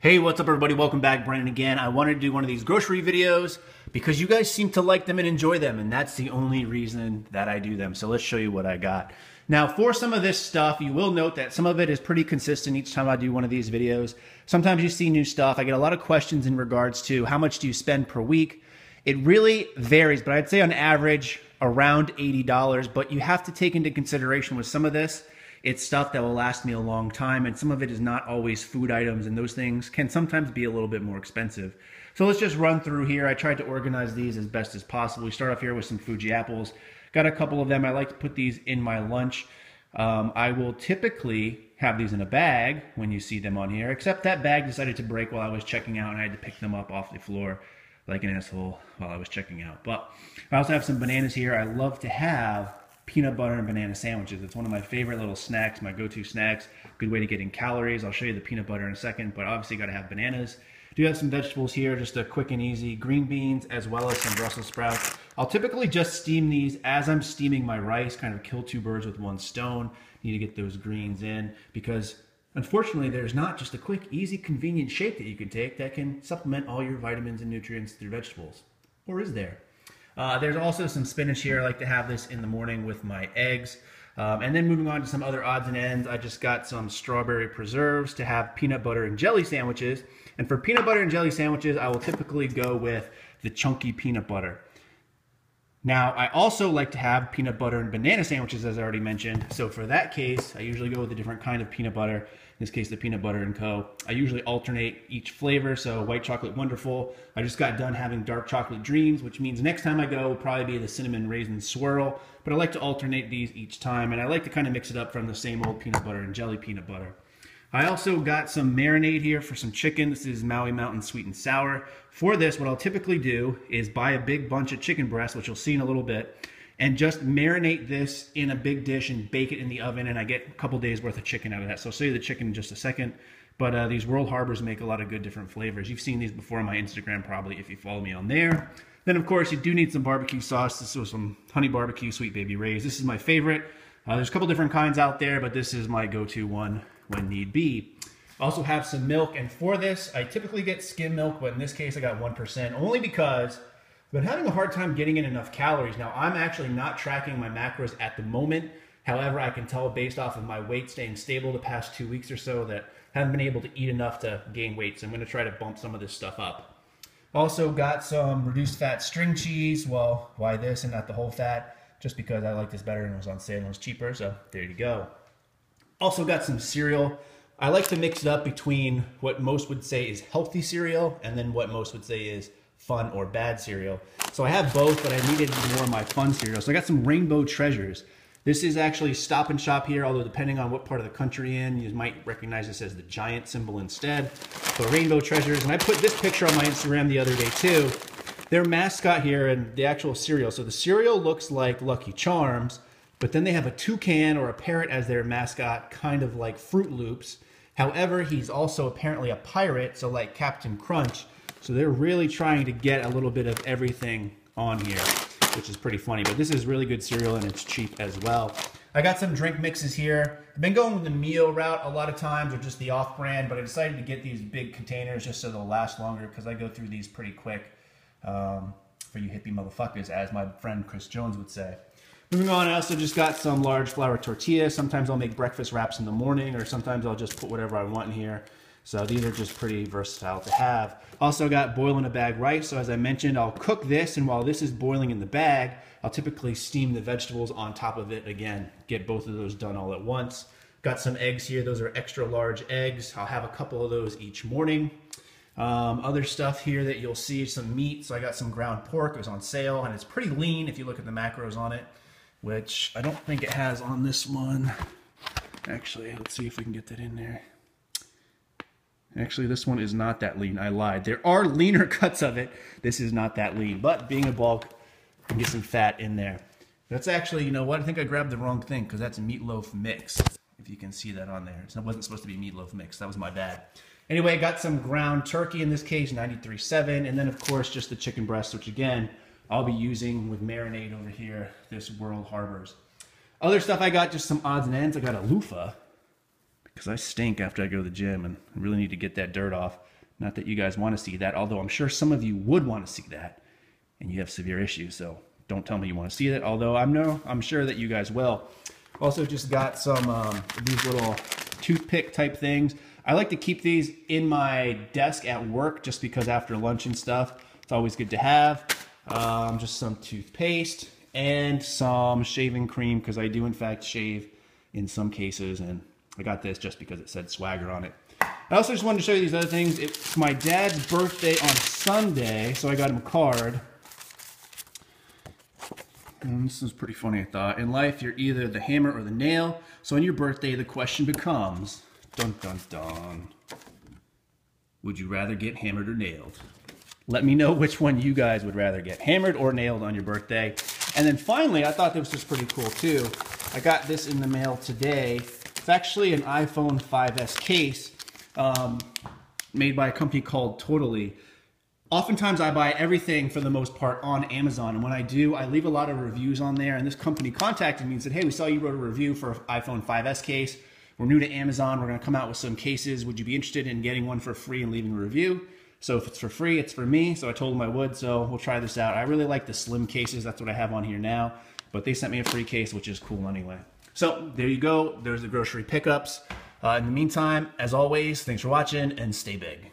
Hey, what's up everybody? Welcome back. Brandon again. I wanted to do one of these grocery videos because you guys seem to like them and enjoy them, and that's the only reason that I do them. So let's show you what I got. Now, for some of this stuff, you will note that some of it is pretty consistent each time I do one of these videos. Sometimes you see new stuff. I get a lot of questions in regards to how much do you spend per week. It really varies, but I'd say on average around $80, but you have to take into consideration with some of this, it's stuff that will last me a long time, and some of it is not always food items, and those things can sometimes be a little bit more expensive. So let's just run through here. I tried to organize these as best as possible. We start off here with some Fuji apples. Got a couple of them. I like to put these in my lunch. I will typically have these in a bag when you see them on here, except that bag decided to break while I was checking out, and I had to pick them up off the floor like an asshole while I was checking out. But I also have some bananas here. I love to have peanut butter and banana sandwiches. It's one of my favorite little snacks, my go-to snacks. Good way to get in calories. I'll show you the peanut butter in a second, but obviously got to have bananas. Do have some vegetables here, just a quick and easy green beans as well as some Brussels sprouts. I'll typically just steam these as I'm steaming my rice, kind of kill two birds with one stone. Need to get those greens in because unfortunately there's not just a quick, easy, convenient shake that you can take that can supplement all your vitamins and nutrients through vegetables. Or is there? There's also some spinach here. I like to have this in the morning with my eggs. And then moving on to some other odds and ends, I just got some strawberry preserves to have peanut butter and jelly sandwiches. And for peanut butter and jelly sandwiches, I will typically go with the chunky peanut butter. Now, I also like to have peanut butter and banana sandwiches, as I already mentioned. So for that case, I usually go with a different kind of peanut butter. In this case, the Peanut Butter & Co. I usually alternate each flavor, so white chocolate wonderful. I just got done having dark chocolate dreams, which means next time I go will probably be the cinnamon raisin swirl. But I like to alternate these each time, and I like to kind of mix it up from the same old peanut butter and jelly peanut butter. I also got some marinade here for some chicken. This is Maui Mountain Sweet and Sour. For this, what I'll typically do is buy a big bunch of chicken breasts, which you'll see in a little bit, and just marinate this in a big dish and bake it in the oven, and I get a couple days worth of chicken out of that. So I'll show you the chicken in just a second. But these World Harbors make a lot of good different flavors. You've seen these before on my Instagram probably if you follow me on there. Then of course you do need some barbecue sauce. This was some honey barbecue Sweet Baby Ray's. This is my favorite. There's a couple different kinds out there, but this is my go-to one when need be. Also have some milk, and for this I typically get skim milk, but in this case I got 1%, only because I've been having a hard time getting in enough calories. Now I'm actually not tracking my macros at the moment. However, I can tell based off of my weight staying stable the past 2 weeks or so that I haven't been able to eat enough to gain weight, so I'm going to try to bump some of this stuff up. Also got some reduced fat string cheese. Well, why this and not the whole fat? Just because I like this better and it was on sale and it was cheaper, so there you go. Also got some cereal. I like to mix it up between what most would say is healthy cereal and then what most would say is fun or bad cereal. So I have both, but I needed more of my fun cereal. So I got some Rainbow Treasures. This is actually Stop and Shop here, although depending on what part of the country you're in, you might recognize this as the giant symbol instead. So Rainbow Treasures, and I put this picture on my Instagram the other day too. Their mascot here and the actual cereal. So the cereal looks like Lucky Charms, but then they have a toucan or a parrot as their mascot, kind of like Fruit Loops. However, he's also apparently a pirate, so like Captain Crunch. So they're really trying to get a little bit of everything on here, which is pretty funny. But this is really good cereal and it's cheap as well. I got some drink mixes here. I've been going with the meal route a lot of times or just the off-brand, but I decided to get these big containers just so they'll last longer because I go through these pretty quick for you hippie motherfuckers, as my friend Chris Jones would say. Moving on, I also just got some large flour tortillas. Sometimes I'll make breakfast wraps in the morning, or sometimes I'll just put whatever I want in here. So these are just pretty versatile to have. Also got boil in a bag rice. So as I mentioned, I'll cook this, and while this is boiling in the bag, I'll typically steam the vegetables on top of it. Again, get both of those done all at once. Got some eggs here. Those are extra large eggs. I'll have a couple of those each morning. Other stuff here that you'll see, some meat. So I got some ground pork. It was on sale, and it's pretty lean if you look at the macros on it, which I don't think it has on this one. Actually, let's see if we can get that in there. Actually, this one is not that lean. I lied. There are leaner cuts of it. This is not that lean, but being a bulk, I can get some fat in there. That's actually, you know what? I think I grabbed the wrong thing because that's a meatloaf mix, if you can see that on there. It wasn't supposed to be meatloaf mix. That was my bad. Anyway, I got some ground turkey in this case, 93.7, and then of course just the chicken breast, which again, I'll be using with marinade over here, this World Harbors. Other stuff I got, just some odds and ends. I got a loofah. because I stink after I go to the gym and I really need to get that dirt off. Not that you guys want to see that, although I'm sure some of you would want to see that and you have severe issues. So don't tell me you want to see it, although I'm sure that you guys will. Also just got some these little toothpick type things. I like to keep these in my desk at work just because after lunch and stuff, it's always good to have. Just some toothpaste and some shaving cream because I do in fact shave in some cases, and I got this just because it said Swagger on it. I also just wanted to show you these other things. It's my dad's birthday on Sunday, so I got him a card. And this is pretty funny, I thought. In life, you're either the hammer or the nail. So on your birthday, the question becomes, dun dun dun, would you rather get hammered or nailed? Let me know which one you guys would rather get, hammered or nailed on your birthday. And then finally, I thought this was pretty cool too. I got this in the mail today. It's actually an iPhone 5S case made by a company called Totally. Oftentimes I buy everything for the most part on Amazon, and when I do, I leave a lot of reviews on there, and this company contacted me and said, hey, we saw you wrote a review for an iPhone 5S case. We're new to Amazon. We're going to come out with some cases. Would you be interested in getting one for free and leaving a review? So if it's for free, it's for me. So I told them I would, so we'll try this out. I really like the slim cases. That's what I have on here now, but they sent me a free case, which is cool anyway. So there you go. There's the grocery pickups. In the meantime, as always, thanks for watching and stay big.